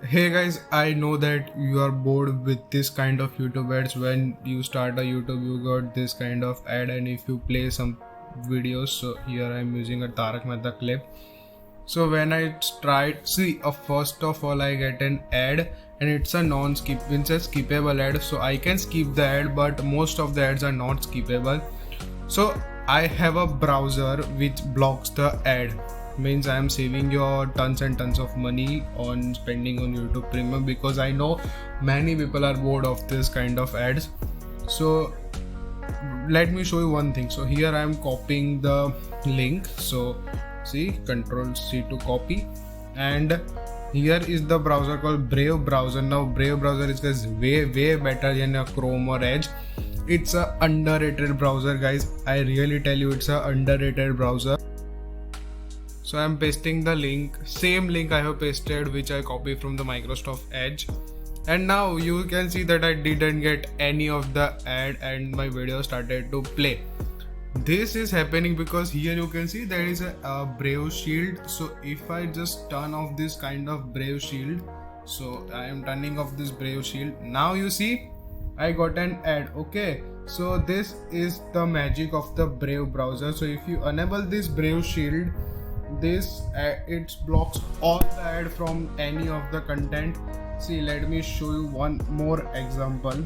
Hey guys, I know that you are bored with this kind of YouTube ads. When you start a YouTube, you got this kind of ad, and if you play some videos, so here I'm using a Tarak Mehta clip. So when I tried, see, first of all, I get an ad, and it's a non-skip, it's a skippable ad. So I can skip the ad, but most of the ads are not skippable. So I have a browser which blocks the ad. Means I am saving your tons and tons of money on spending on YouTube Premium, because I know many people are bored of this kind of ads. So let me show you one thing. So here I am copying the link. So see, Control C to copy, and here is the browser called Brave browser. Now Brave browser is way better than a Chrome or Edge. It's a underrated browser, guys. I really tell you, it's a underrated browser. So I'm pasting the link, same link I have pasted, which I copied from the Microsoft Edge. And now you can see that I didn't get any of the ad and my video started to play. This is happening because here you can see there is a Brave Shield. So if I just turn off this kind of Brave Shield, so I am turning off this Brave Shield. Now you see I got an ad. Okay, so this is the magic of the Brave browser. So if you enable this Brave Shield, this it blocks all the ad from any of the content. See, let me show you one more example.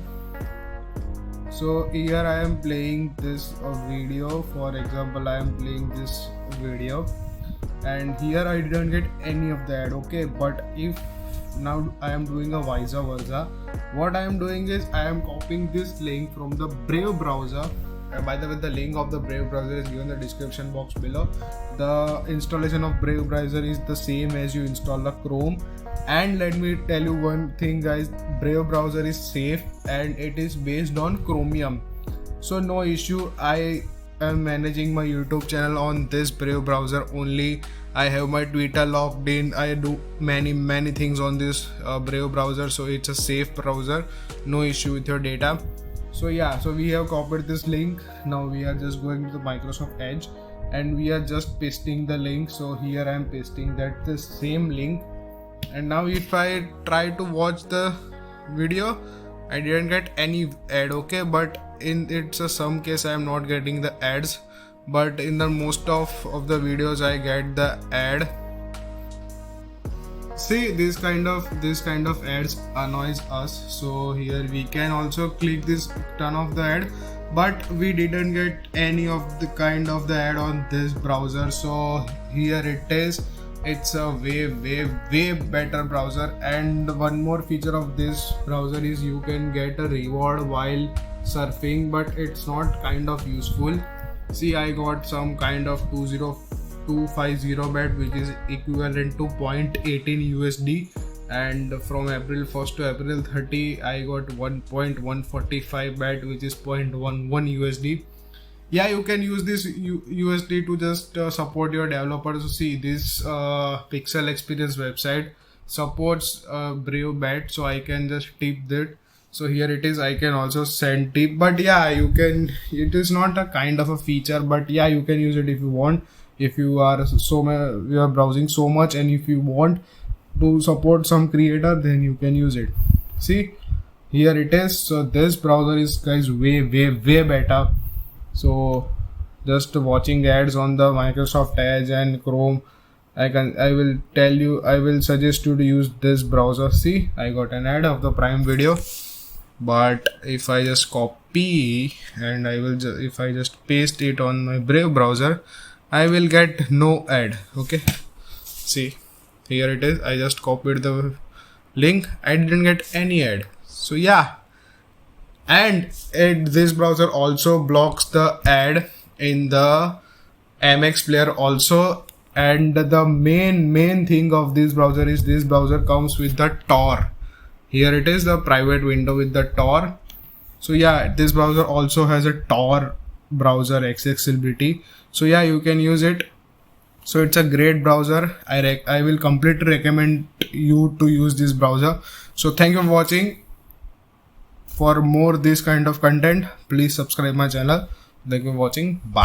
So here I am playing this video. For example, I am playing this video, and here I didn't get any of the ad. Okay, but if now I am doing a vice versa, what I am doing is I am copying this link from the Brave browser. By the way, the link of the Brave browser is given in the description box below. The installation of Brave browser is the same as you install the Chrome. And let me tell you one thing, guys, Brave browser is safe and it is based on Chromium, so no issue. I am managing my YouTube channel on this Brave browser only. I have my Twitter logged in. I do many things on this Brave browser, so it's a safe browser, no issue with your data. So yeah, so we have copied this link. Now we are just going to the Microsoft Edge and we are just pasting the link. So here I am pasting that the same link, and now if I try to watch the video, I didn't get any ad. Okay, but in it's some case I am not getting the ads, but in the most of the videos I get the ad. See, this kind of ads annoys us. So here we can also click this turn off the ad, but we didn't get any of the kind of the ad on this browser. So here it is. It's a way better browser. And one more feature of this browser is you can get a reward while surfing, but it's not kind of useful. See, I got some kind of 250 BAT, which is equivalent to 0.18 USD, and from April 1st to April 30 I got 1.145 BAT, which is 0.11 USD. Yeah, you can use this USD to just support your developers. So see, this Pixel Experience website supports Brave BAT, so I can just tip that. So here it is, I can also send tip, but yeah, you can, it is not a kind of a feature, but yeah, you can use it if you want. If you are you are browsing so much and if you want to support some creator, then you can use it. See, here it is. So this browser is, guys, way better. So just watching ads on the Microsoft Edge and Chrome, I will suggest you to use this browser. See, I got an ad of the Prime Video, but if I just copy and if I just paste it on my Brave browser, I will get no ad. Okay, see, here it is. I just copied the link. I didn't get any ad. So yeah, and this browser also blocks the ad in the MX player also. And the main thing of this browser is this browser comes with the Tor. Here it is, the private window with the Tor. So yeah, this browser also has a Tor browser accessibility. So yeah, you can use it. So it's a great browser. I will completely recommend you to use this browser. So thank you for watching. For more this kind of content, please subscribe my channel. Thank you for watching. Bye.